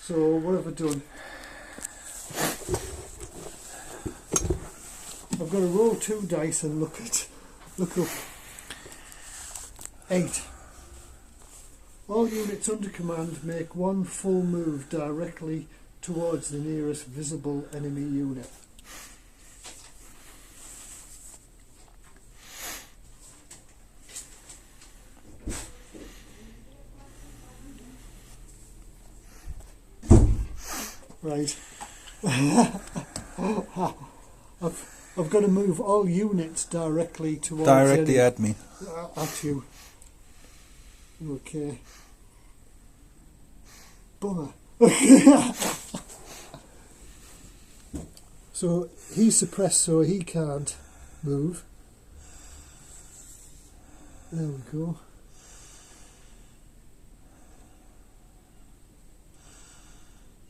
So what have I done? I've got to roll 2 dice and look up. 8. All units under command make 1 full move directly towards the nearest visible enemy unit. Right. I've got to move all units directly towards at me. At you. Okay. Bummer. So he's suppressed, so he can't move. There we go.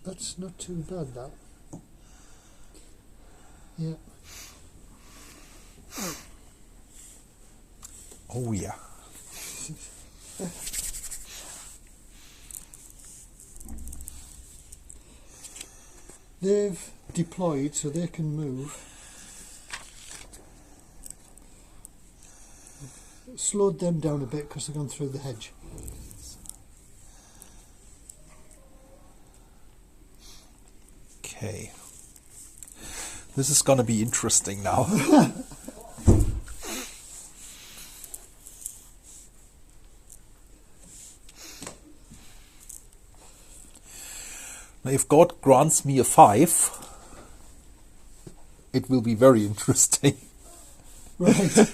That's not too bad, that. Yeah. Oh yeah. They've deployed, so they can move. Slowed them down a bit because they've gone through the hedge. Okay. This is gonna be interesting now. Now, if God grants me a 5, it will be very interesting. Right.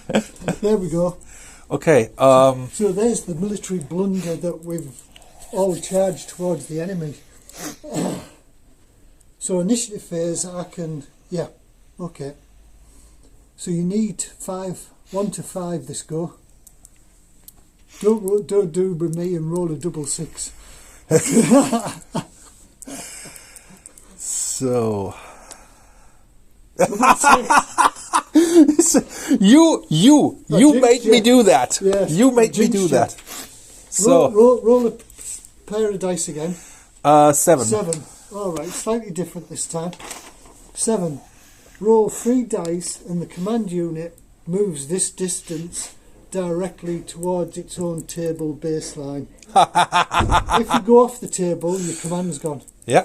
There we go. Okay. So there's the military blunder that we've all charged towards the enemy. So initiative phase, I can, yeah, okay. So you need 1 to 5 this go. Don't do with me and roll a 6. So you made me do that. Yes, you made me do that. So roll a pair of dice again. 7. 7. All right, slightly different this time. 7. Roll 3 dice, and the command unit moves this distance directly towards its own table baseline. If you go off the table, your command's gone. Yeah.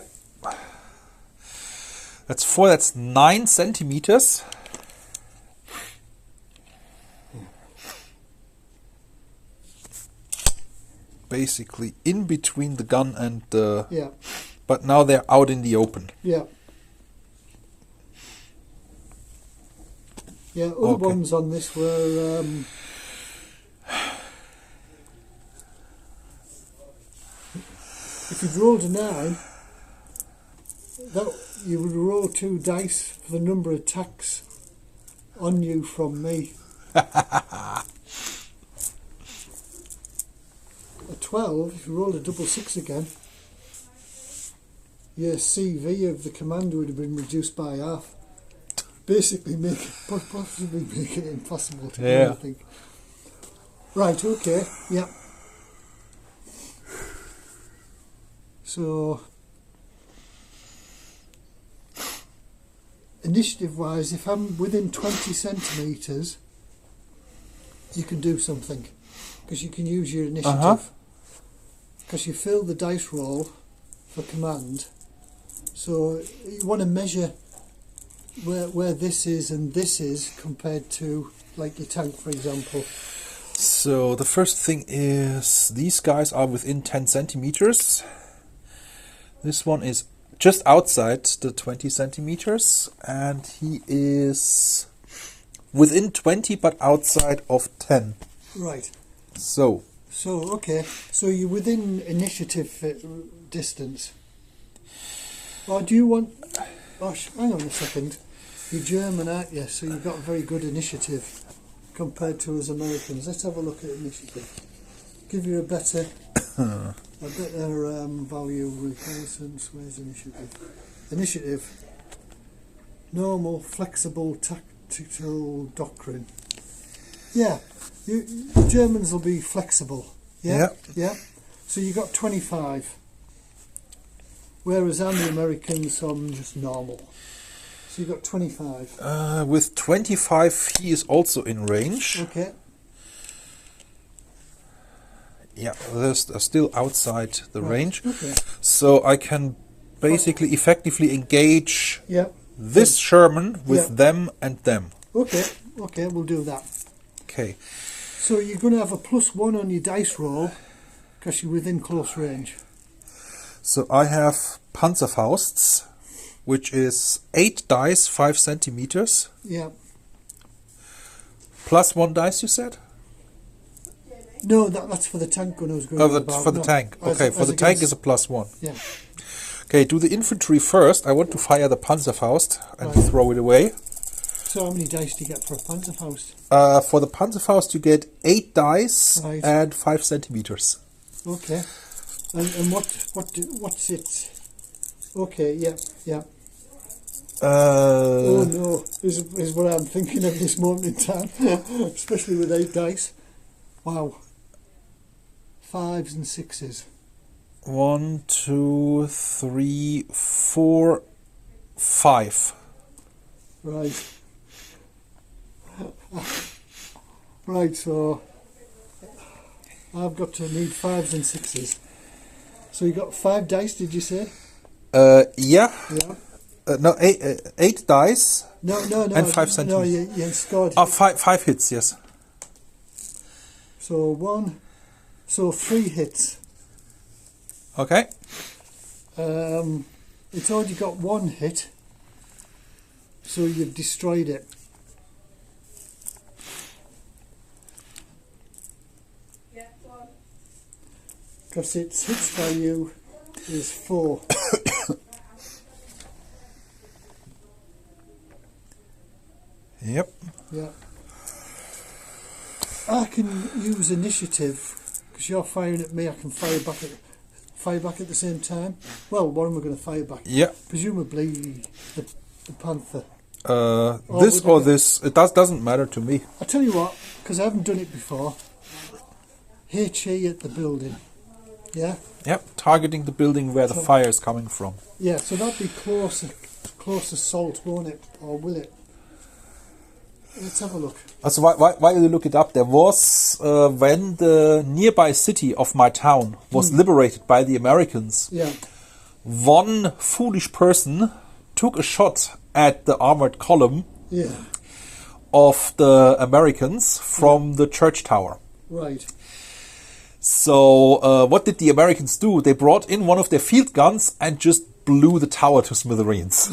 That's 4. That's 9 centimeters. Basically in between the gun and the... Yeah. But now they're out in the open. Yeah. Yeah, other Okay. ones on this were... if you'd rolled a 9, you would roll 2 dice for the number of attacks on you from me. A 12, if you rolled a 6 again, your CV of the commander would have been reduced by half. Basically possibly make it impossible to do, I think. Right, okay, yeah. So, initiative-wise, if I'm within 20 centimetres, you can do something. Because you can use your initiative. Because you fill the dice roll for command. So, you want to measure where this is and this is compared to, like, your tank, for example. So the first thing is these guys are within 10 centimeters. This one is just outside the 20 centimeters, and he is within 20 but outside of 10. Right. So Okay. So you're within initiative distance. Or do you want... Oh, hang on a second. You're German, aren't you? So you've got very good initiative compared to us Americans. Let's have a look at initiative. Give you a better value. Reconnaissance. Where's initiative? Initiative. Normal, flexible, tactical doctrine. Yeah, Germans will be flexible. Yeah. So you got 25. Whereas I'm the American, so I'm just normal. So you've got 25. With 25, he is also in range. Okay. Yeah, they're still outside the range. Okay. So I can basically effectively engage Yeah. this Sherman with Yeah. them and them. Okay. Okay, we'll do that. Okay. So you're going to have a +1 on your dice roll because you're within close range. So I have Panzerfausts, which is 8 dice, 5 centimeters. Yeah. +1 dice, you said? No, that's for the tank gun I was going Oh, about. for the No, tank. as- Okay, for as the tank against- is a +1. Yeah. Okay, do the infantry first. I want to fire the Panzerfaust and Right. throw it away. So how many dice do you get for a Panzerfaust? For the Panzerfaust, you get 8 dice Right. and 5 centimeters. Okay. And what's it? Okay, yeah. Oh no, is what I'm thinking at this moment in time, especially with 8 dice. Wow. 5s and 6s. 1, 2, 3, 4, 5. Right. Right, so I've got to need 5s and 6s. So you got 5 dice, did you say? Yeah. Yeah. No, 8 dice. No. And 5 No, centimeters. you scored. Oh, 5 hits, yes. So 3 hits. Okay. It's already got 1 hit, so you've destroyed it. Because its hits value is 4. Yep. Yeah. I can use initiative because you're firing at me. I can fire back at the same time. Well, what am I going to fire back? Yeah. Presumably the panther. This or this, it doesn't matter to me. I tell you what, because I haven't done it before. HE at the building. Yeah. Yep. Targeting the building where the fire is coming from. Yeah. So that'd be close assault, won't it? Or will it? Let's have a look. Also, while you look it up, there was when the nearby city of my town was liberated by the Americans. Yeah. One foolish person took a shot at the armored column Yeah. of the Americans from the church tower. Right. So what did the Americans do? They brought in one of their field guns and just blew the tower to smithereens.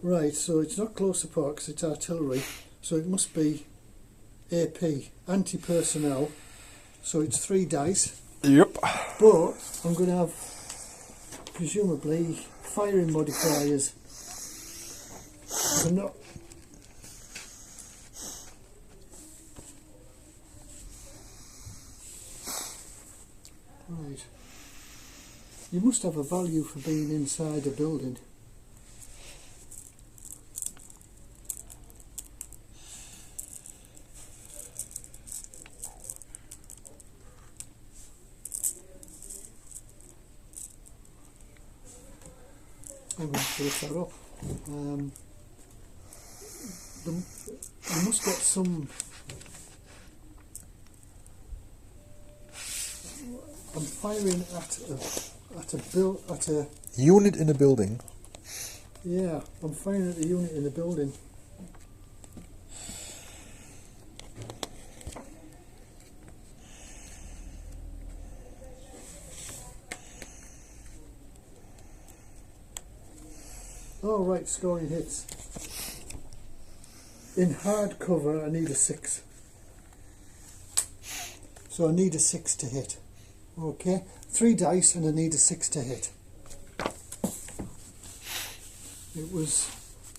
Right, so it's not close support because it's artillery, so it must be AP, anti-personnel, so it's 3 dice, Yep. but I'm going to have, presumably, firing modifiers. I'm not... Right. You must have a value for being inside a building. I'm going to look that up. You must get some. I'm firing at a Unit in a building. yeah. I'm firing at a unit in a building. Oh right, scoring hits. In hard cover I need a 6. So I need a 6 to hit. Okay, 3 dice and I need a 6 to hit. It was...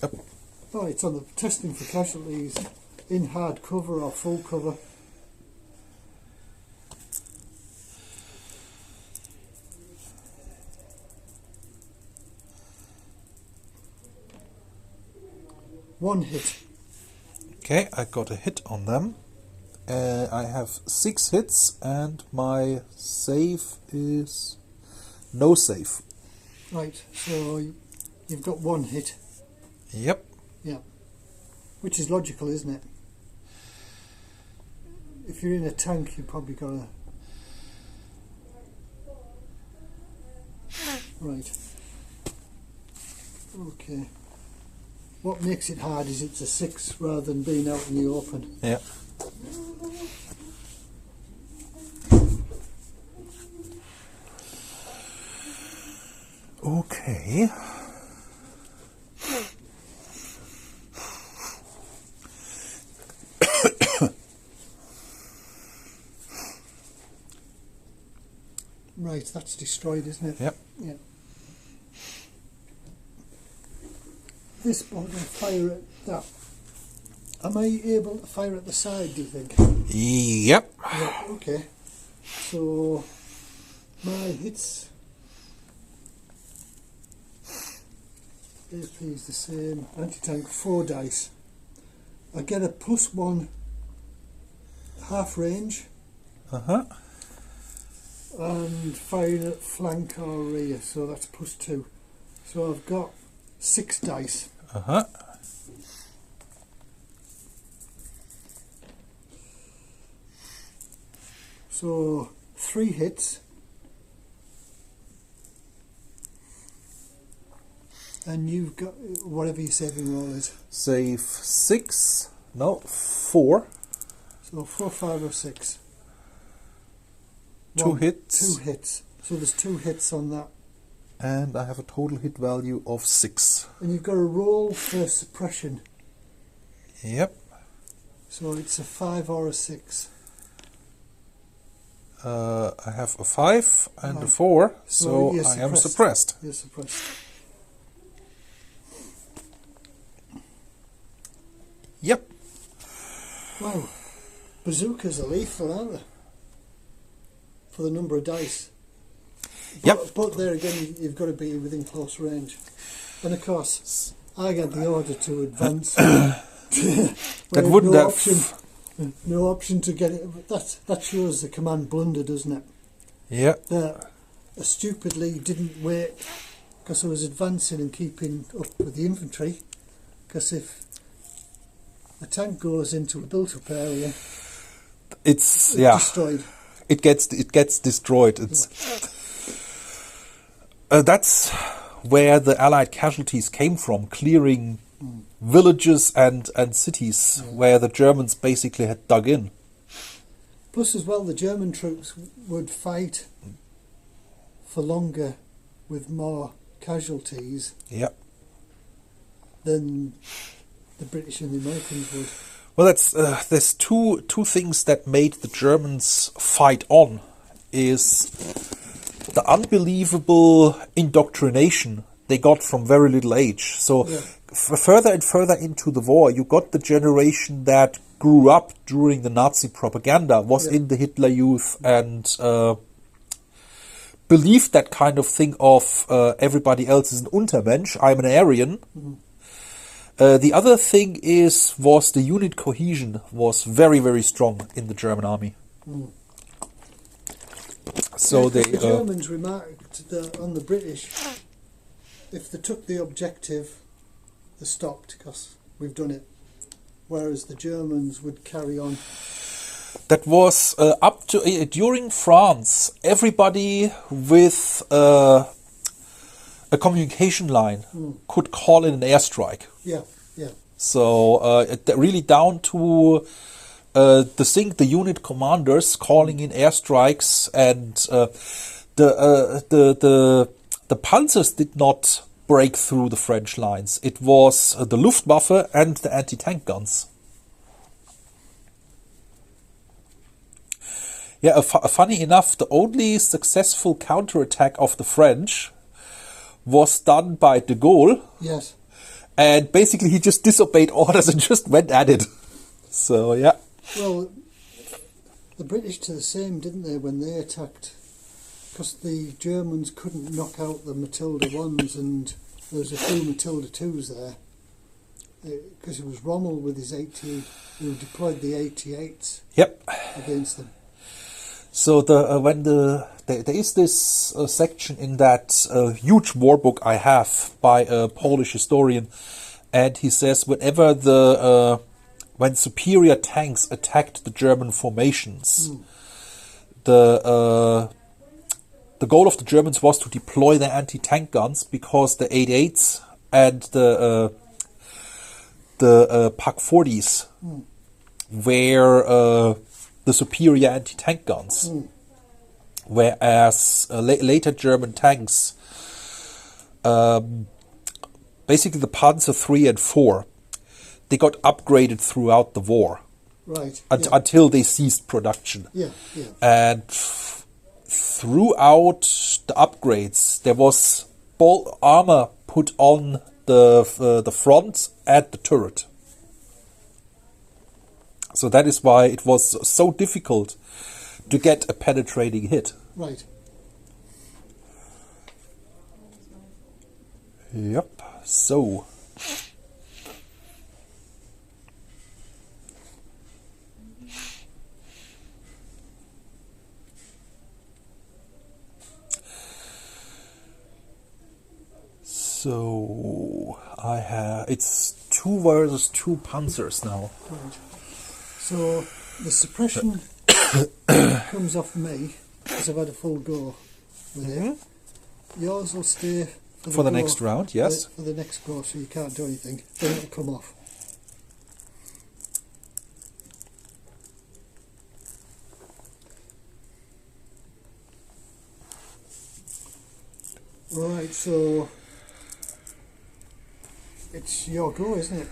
Yep. Oh, it's on the testing for casualties. In hard cover or full cover. One hit. Okay, I got a hit on them. I have 6 hits, and my save is no save. Right, so you've got 1 hit. Yep. Yeah. Which is logical, isn't it? If you're in a tank, you've probably got to... Right. Okay. What makes it hard is it's a 6 rather than being out in the open. Yeah. Okay. Right, that's destroyed, isn't it? Yep. Yeah. This one can fire at that. Am I able to fire at the side, do you think? Yep. Yeah, okay. So my hits AP is the same. Anti-tank 4 dice. I get a +1 half range Uh-huh. and firing at flank or rear, so that's +2. So I've got 6 dice. Uh-huh. So 3 hits. And you've got whatever your saving roll is. Save 6. No, 4. So 4, 5 or 6. 2 hits. 2 hits. So there's 2 hits on that. And I have a total hit value of 6. And you've got a roll for suppression. Yep. So it's a 5 or a 6. I have a 5 and a Right. 4, So so you're I am suppressed. suppressed. You're suppressed. Yep. Wow. Bazookas are lethal, aren't they? For the number of dice. Yep. But there again, you've got to be within close range. And of course, I get the order to advance. That wouldn't no have... option. No option to get it. That shows the command blunder, doesn't it? Yeah. That I stupidly didn't wait because I was advancing and keeping up with the infantry. Because if a tank goes into a built-up area, It's destroyed. It gets destroyed. It's that's where the Allied casualties came from, clearing villages and cities where the Germans basically had dug in. Plus, as well, the German troops would fight for longer with more casualties Yep. than the British and the Americans would. Well, that's there's two things that made the Germans fight on. Is the unbelievable indoctrination they got from very little age. So further and further into the war, you got the generation that grew up during the Nazi propaganda, was in the Hitler Youth, and believed that kind of thing of everybody else is an Untermensch, I'm an Aryan. The other thing was the unit cohesion was very, very strong in the German army. So the Germans remarked that on the British, if they took the objective, they stopped because we've done it. Whereas the Germans would carry on. That was up to during France. Everybody with a communication line could call in an airstrike. Yeah, yeah. So really down to the unit commanders calling in airstrikes, and the panzers did not break through the French lines. It was the Luftwaffe and the anti-tank guns. Yeah, funny enough, the only successful counterattack of the French was done by de Gaulle. Yes. And basically he just disobeyed orders and just went at it. So, yeah. Well, the British did the same, didn't they, when they attacked? Because the Germans couldn't knock out the Matilda 1s, and there was a few Matilda 2s there. because it was Rommel with his 80, who deployed the 88s Yep. against them. So there is this section in that huge war book I have by a Polish historian, and he says whenever when superior tanks attacked the German formations, the goal of the Germans was to deploy their anti-tank guns, because the 88s and the Pak 40s were the superior anti-tank guns, whereas later German tanks, basically the Panzer III and IV, they got upgraded throughout the war, Right. until they ceased production. Yeah. And throughout the upgrades, there was bolt armor put on the front and the turret. So that is why it was so difficult to get a penetrating hit. Right. Yep. So. So I have, it's 2 versus 2 Panzers now. Right. So the suppression comes off me because I've had a full go with it. Yours will stay For the go, next round, yes. For the next go, so you can't do anything. Then it'll come off. Right, so it's your go, isn't it?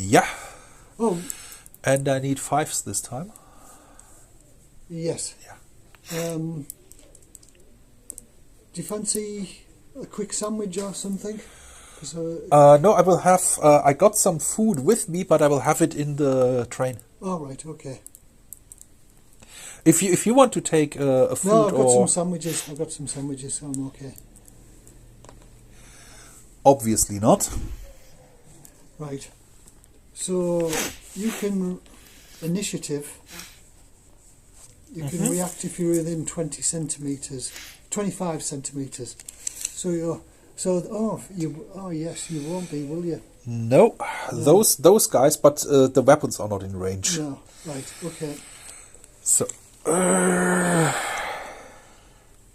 Yeah. Oh, And I need 5s this time. yes. Yeah. Do you fancy a quick sandwich or something? 'Cause, No, I will have. I got some food with me, but I will have it in the train. oh, right, okay. If you want to take a food No, I've got or some sandwiches. I've got some sandwiches, so I'm okay. obviously not. Right. So you can initiative. You can react if you're within 20 centimeters, 25 centimeters. So you're yes, you won't be, will you? No, those guys, but the weapons are not in range. No. Right. Okay. So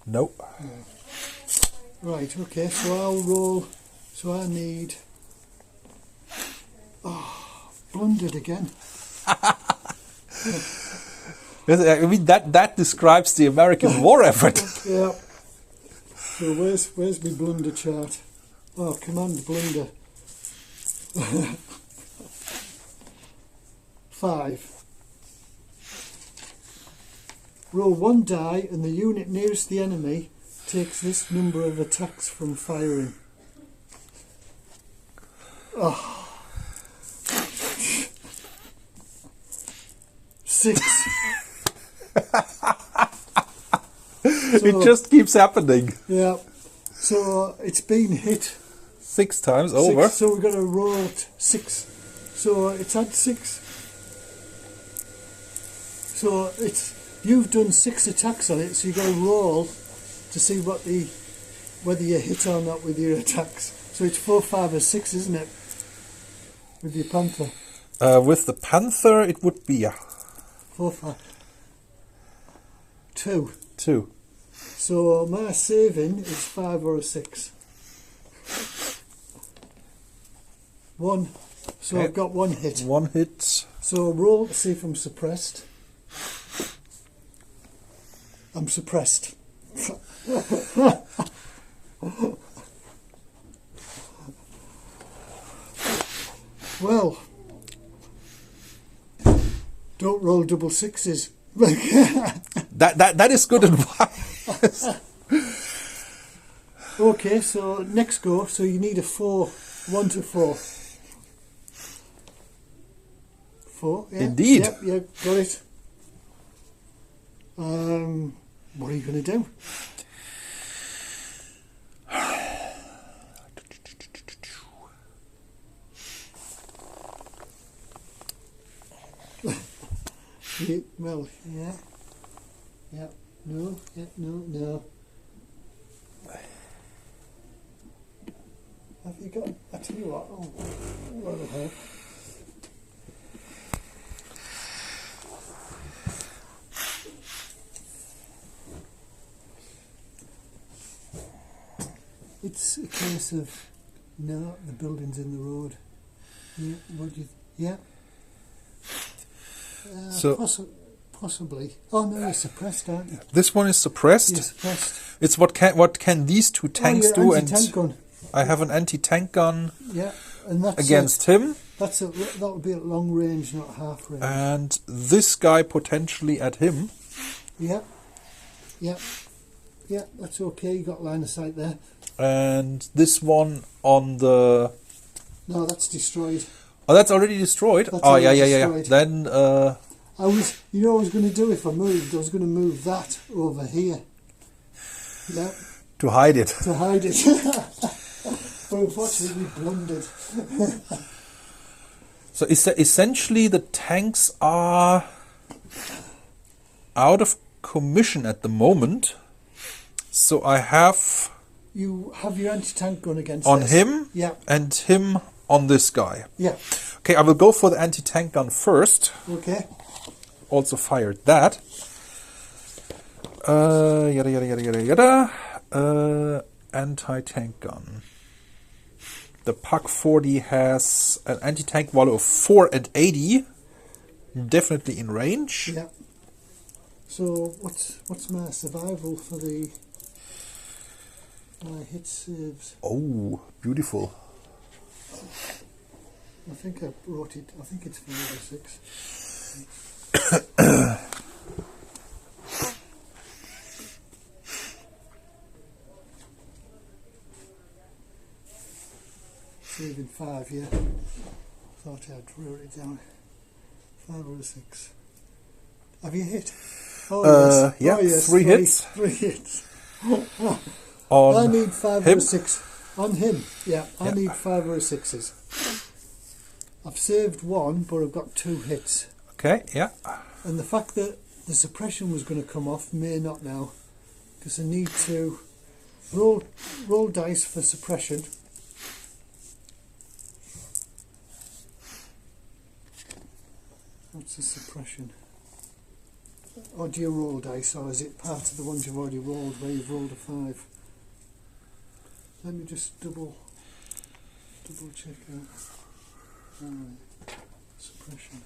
no. Right. Okay. So I'll roll. So I need. Blundered again. I mean that describes the American war effort. Yeah. So where's my blunder chart? Oh, command blunder. 5. Roll 1 die and the unit nearest the enemy takes this number of attacks from firing. Oh. 6. It just keeps happening. Yeah. So it's been hit 6 times over. 6, so we've got to roll it 6. So it's had 6. So you've done 6 attacks on it. So you've got to roll to see whether you hit or not with your attacks. So it's 4, 5, or 6, isn't it? With your panther. With the Panther, it would be 4, 5. 2. 2. So my saving is 5 or a 6. 1. So Okay. I've got 1 hit. 1 hit. So roll to see if I'm suppressed. I'm suppressed. Well, don't roll double 6s. That is good advice. Okay, so next go. So you need a 4, 1 to 4. 4. Yeah. Indeed. Yep, got it. What are you going to do? Well, yeah. Yeah. No. Yeah. No. Have you got? I tell you what. Oh, what the hell? It's a case of no. The building's in the road. Yeah. What do you? Yeah. So possibly. Oh no, you're suppressed, aren't you? this one is suppressed. You're suppressed. It's what can these two tanks do? Anti-tank gun. I have an anti-tank gun Yeah, and that's against him, that would be at long range, not half range. and this guy potentially at him. Yeah. That's okay. You got line of sight there. And this one on the. No, that's destroyed. Oh, that's already destroyed. That's Oh, already yeah. destroyed. Then. I was going to do if I moved. I was going to move that over here. Yeah. To hide it. To hide it. But unfortunately, we blundered. So essentially, the tanks are out of commission at the moment. So I have You have your anti-tank gun against on this. him Yeah. and him on this guy. Yeah. Okay, I will go for the anti-tank gun first. Okay. Also fired that. Yada. Anti-tank gun. The PAC 40 has an anti-tank value of 4 at 80. Definitely in range. Yeah. So what's my survival for my hit saves? Oh, beautiful. I think I wrote it. I think it's 5 or 6. Saving 5, yeah. Thought I'd wrote it down. 5 or 6. Have you hit? Oh yes. Yeah, Oh, yes. 3 hits. 3 hits. On I need 5 him? or 6. On him, yeah. I need 5 or 6s. I've saved 1, but I've got 2 hits. Okay, yeah. And the fact that the suppression was going to come off may not now, because I need to roll dice for suppression. What's the suppression? Or do you roll dice, or is it part of the ones you've already rolled where you've rolled a 5? Let me just double check out. Alright, suppression.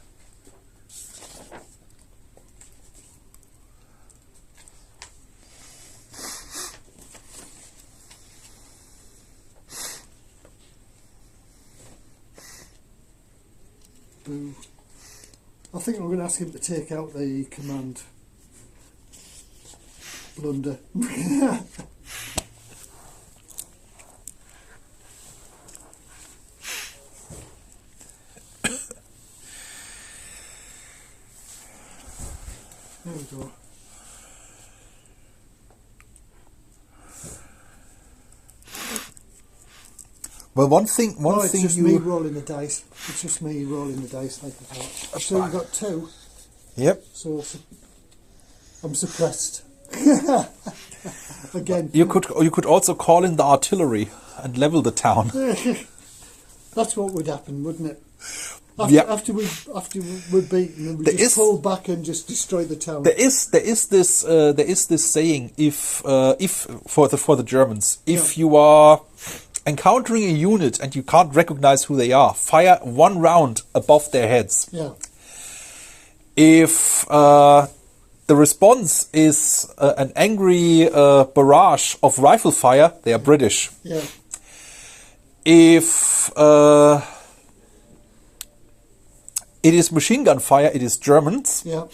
Boo. I think I'm going to ask him to take out the command blunder. There we go. Well, one thing It's just me rolling the dice. It's just me rolling the dice like that. So you've got 2. Yep. So I'm suppressed. Again. You could also call in the artillery and level the town. That's what would happen, wouldn't it? After we're beaten, we just pull back and just destroy the town. There is this saying, if for the Germans, if you are encountering a unit and you can't recognize who they are, fire 1 round above their heads. Yeah. If the response is an angry barrage of rifle fire, they are British. Yeah. If it is machine gun fire, it is Germans. Yeah.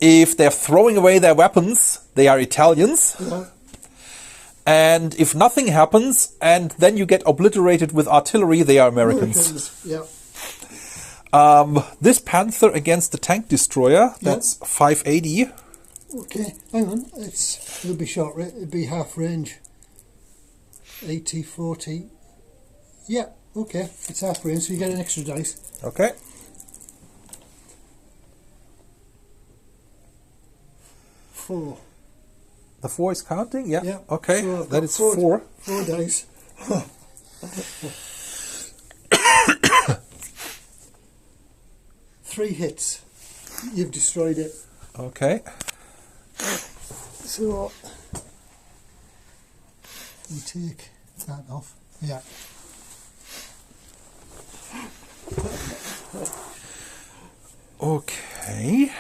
If they're throwing away their weapons, they are Italians. Yeah. And if nothing happens and then you get obliterated with artillery, they are Americans. Yeah. This Panther against the tank destroyer, that's 580. Okay, hang on. It'll be short. It'll be half range. 80, 40. Yeah. Okay, it's half range, so you get an extra dice. Okay. 4. The 4 is counting? Yeah. Yeah. Okay, So I've that got is 4. 4 dice. 3 hits. You've destroyed it. Okay. So you take that off. Yeah. Okay.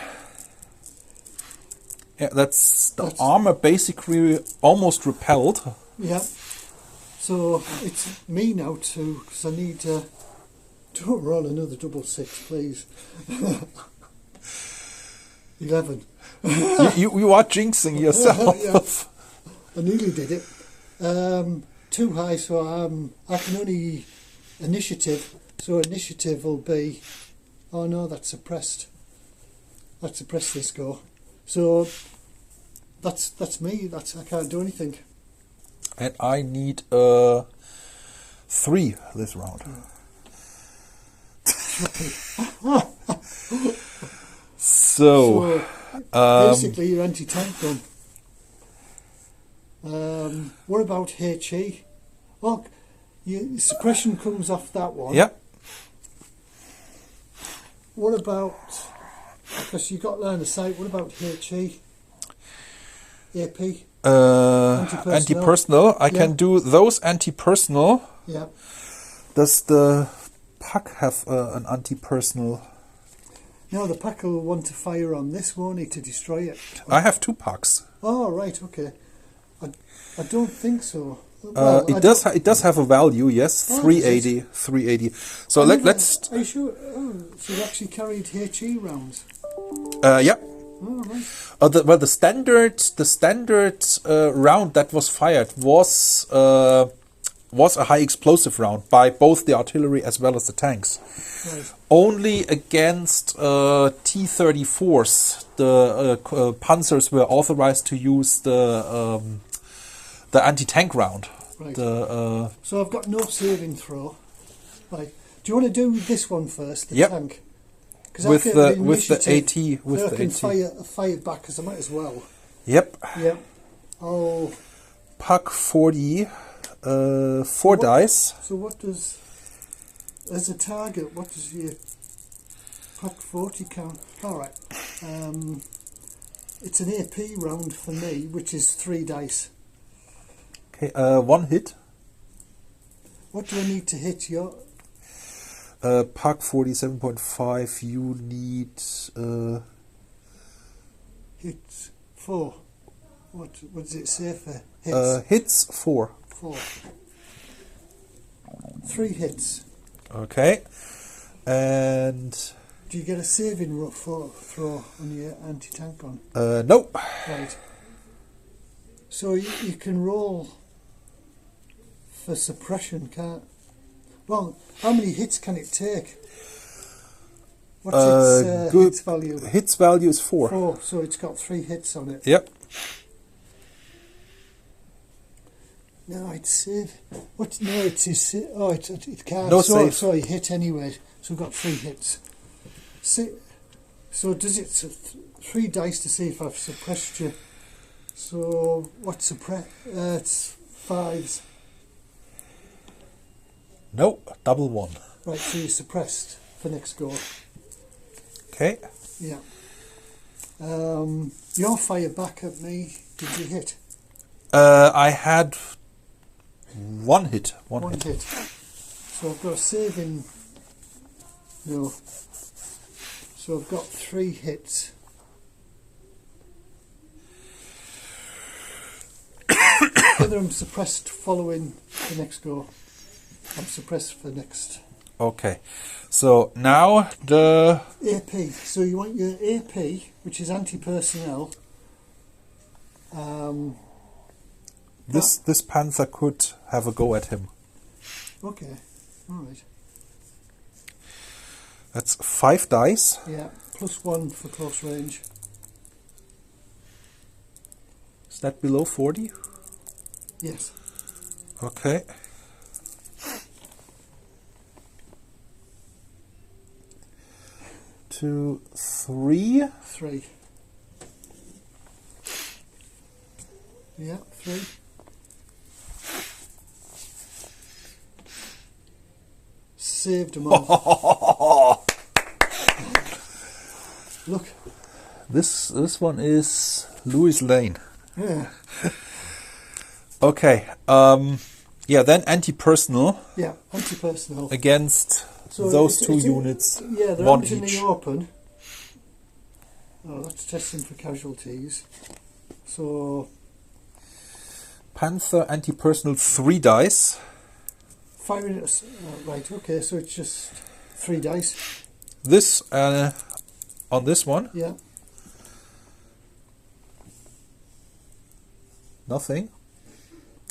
Yeah, that's the armor basically almost repelled. Yeah. So it's me now too, because I need to. Don't roll another double 6, please. 11. You are jinxing yourself. Yeah. I nearly did it. Too high, so I can only initiative. So initiative will be. Oh no, that's suppressed. That's suppressed this go. So that's me. I can't do anything. And I need 3 this round. So basically, your anti-tank gun. What about HE? Oh, suppression comes off that one. Yeah. What about? Because you got line of sight. What about HE? AP. Anti-personal. I can do those anti-personal. Yeah. Does the pack have an anti-personal? No, the pack will want to fire on this, won't he, to destroy it? I have 2 packs. Oh, right, okay. I don't think so. It does have a value, yes. 380. 380. So let's. Are you sure? Oh, so you actually carried HE rounds. Yeah. Oh, right. The standard round that was fired was a high explosive round by both the artillery as well as the tanks. Right. Only against T-34s the Panzers were authorized to use the anti-tank round. Right. So I've got no saving throw. Right. Do you want to do this one first, the yep. tank? With the AT, with so the I can AT. fire back because I might as well. Yep. Yep. Oh. Puck 40, 4 dice. So what does, as a target, what does your Puck 40 count? All right. It's an AP round for me, which is 3 dice. Okay. 1 hit. What do I need to hit your? Puck 47.5. You need. Hits 4. What does it say for hits? Hits 4. 4. 3 hits. Okay. And. Do you get a saving throw on your anti-tank gun? No. Right. So you can roll for suppression, can't? Well, how many hits can it take? What's its hits value? Hits value is 4. 4, so it's got 3 hits on it. Yep. No, it's save. What? No, it's his. Oh, it can't. No so, save. Sorry, hit anyway. So we've got 3 hits. So does it 3 dice to see if I've suppressed you? So what suppress? It's 5s. No, double 1. Right, so you're suppressed for next go. Okay. Yeah. Your fire back at me. Did you hit? I had 1 hit. One hit. So I've got a saving. No. So I've got 3 hits. Whether I'm suppressed following the next go. I'm suppressed for next. Okay. So now the AP. So you want your AP, which is anti-personnel. this Panther could have a go at him. Okay. All right. That's 5 dice. Yeah. +1 for close range. Is that below 40? Yes. Okay. Two, 3. 3. Yeah, 3. Saved them all. Look. This one is Lewis Lane. Yeah. Okay. Yeah, then anti-personal. Yeah, anti-personal. Against so those two units. Yeah, they're one out in each. the open. Oh, that's testing for casualties. So Panther anti-personal 3 dice. firing at right, okay, so it's just 3 dice. This on this one. Yeah. Nothing.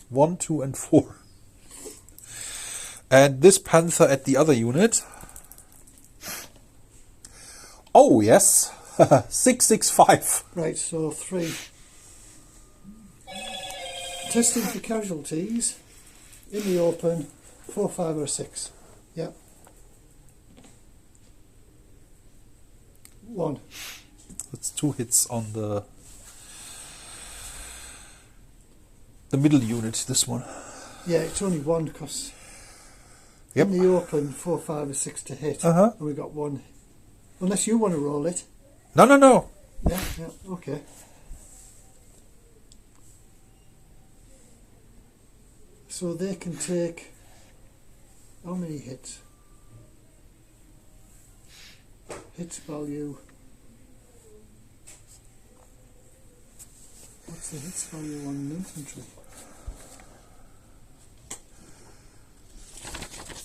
1, 2, and 4. And this Panther at the other unit. Oh yes, 6, 6, 5. Right, so 3. Testing for casualties in the open. 4, 5, or 6. Yeah. 1. That's 2 hits on the middle unit. This one. Yeah, it's only 1 because Yep. in the open 4, 5, or 6 to hit, Uh-huh. and we got 1. Unless you want to roll it. No, no, no. Yeah, yeah, okay. So they can take how many hits? Hits value. What's the hits value on an infantry?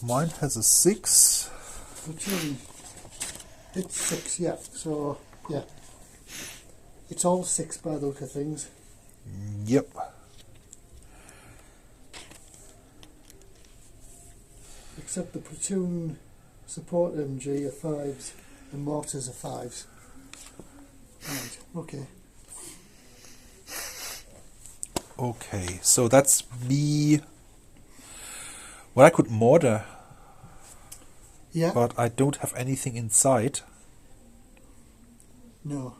Mine has a 6. Platoon. Hits 6, yeah. So, yeah. It's all 6 by the look of things. Yep. Except the platoon support MG are 5s and mortars are 5s. Right, okay. Okay, so that's me. Well, I could mortar, Yeah. but I don't have anything inside. No.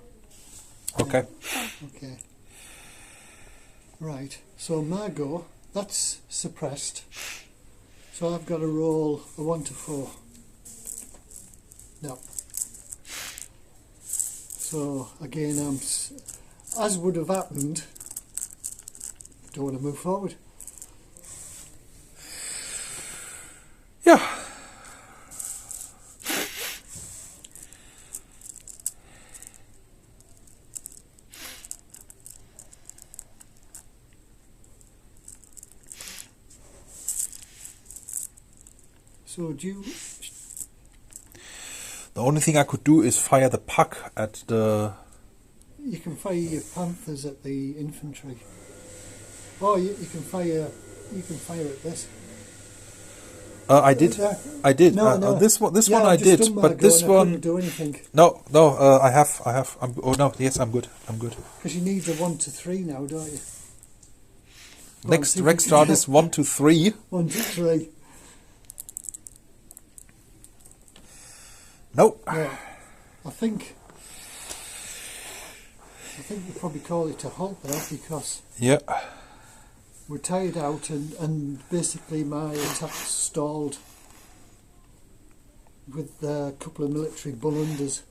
Okay. Okay. Right. So my go, that's suppressed. So I've got to roll a 1 to 4. No. So again, as would have happened, don't want to move forward. Yeah. So do you... The only thing I could do is fire the puck at the... You can fire your panthers at the infantry. Or you can fire at this. I did. I did. No, no. This one Yeah, I I've just did, done my but go this and I one... couldn't do anything. No, no, I have. Oh no, yes, I'm good. I'm good. Because you need a 1 to 3 now, don't you? Go Next on, rec start is 1 to 3. 1 to 3. Nope. Yeah. I think we'll probably call it a halt there because Yeah. we're tired out and basically my attack stalled with a couple of military blunders.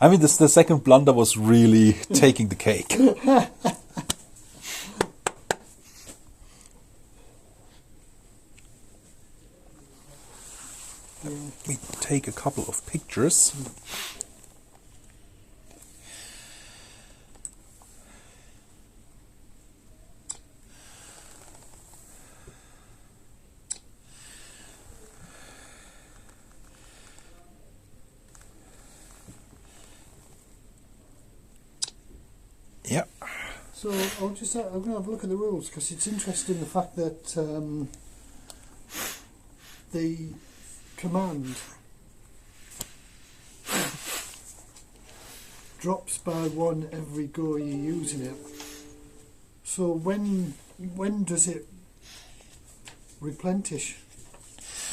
I mean, the second blunder was really taking the cake. Let me take a couple of pictures. Yeah. So I'm going to have a look at the rules because it's interesting the fact that the command drops by 1 every go you're using it. So when does it replenish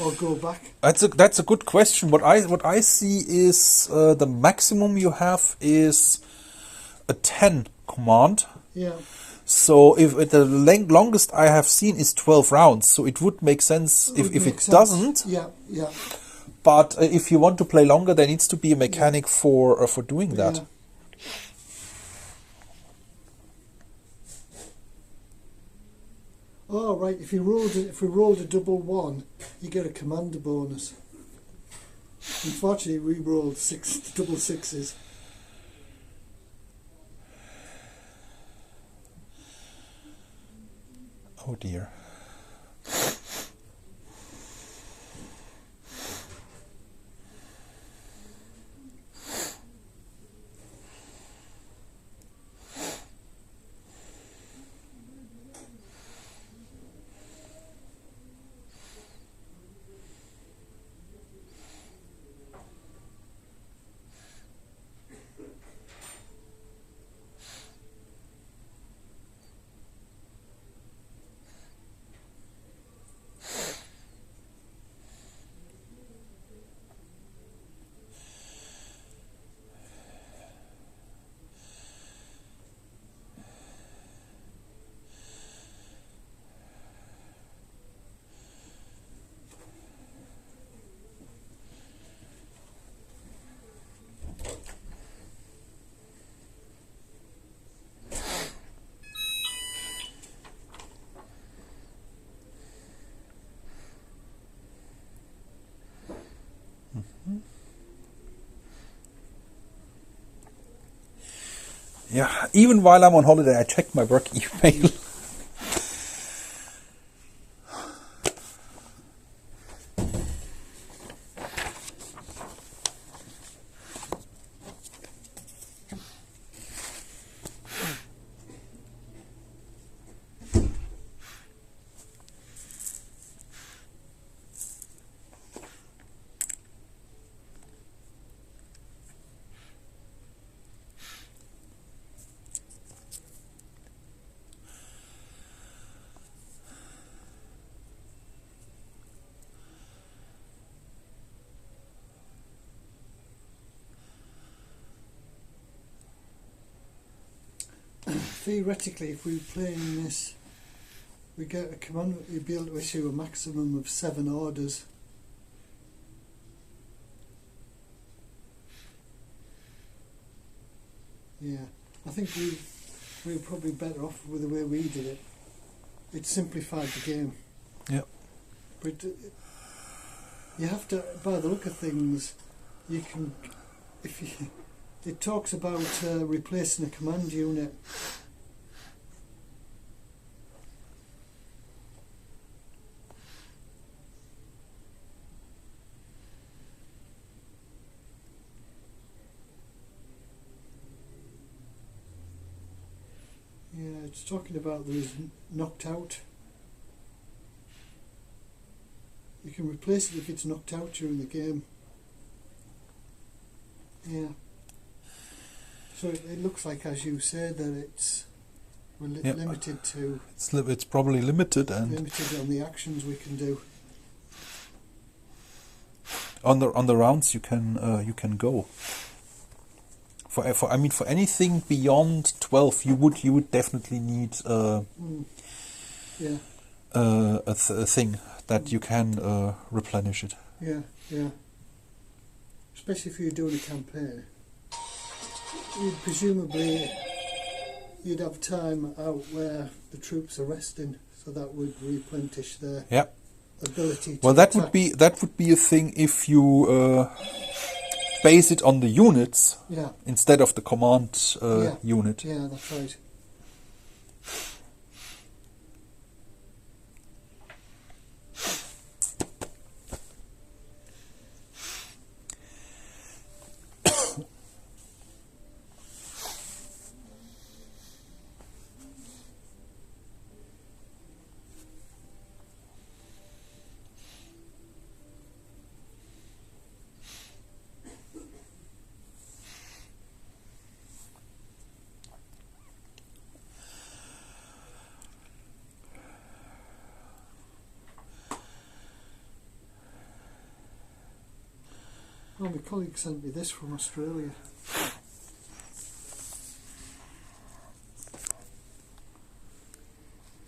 or go back? That's a good question. What I see is the maximum you have is a 10 command. Yeah. So if the longest I have seen is 12 rounds, so it would make sense if it doesn't. Yeah, yeah. But if you want to play longer, there needs to be a mechanic for doing that. Yeah. Oh right, if we rolled a double 1, you get a commander bonus. Unfortunately, we rolled double 6s. Oh dear. Yeah, even while I'm on holiday, I check my work email. Theoretically, if we were playing this, we get a commander. You'd be able to issue a maximum of 7 orders. Yeah, I think we were probably better off with the way we did it. It simplified the game. Yeah. But you have to, by the look of things, you can, if you, it talks about replacing a command unit. Yeah, it's talking about there is knocked out. You can replace it if it's knocked out during the game. Yeah. So it looks like, as you said, that it's limited to. It's probably limited and limited on the actions we can do. On the rounds you can go. For anything beyond 12, you would definitely need a thing that you can replenish it. Yeah, yeah. Especially if you're doing a campaign, presumably you'd have time out where the troops are resting, so that would replenish their ability. Well, that would be a thing if you base it on the units instead of the command unit. Yeah, that's right. Oh, my colleague sent me this from Australia.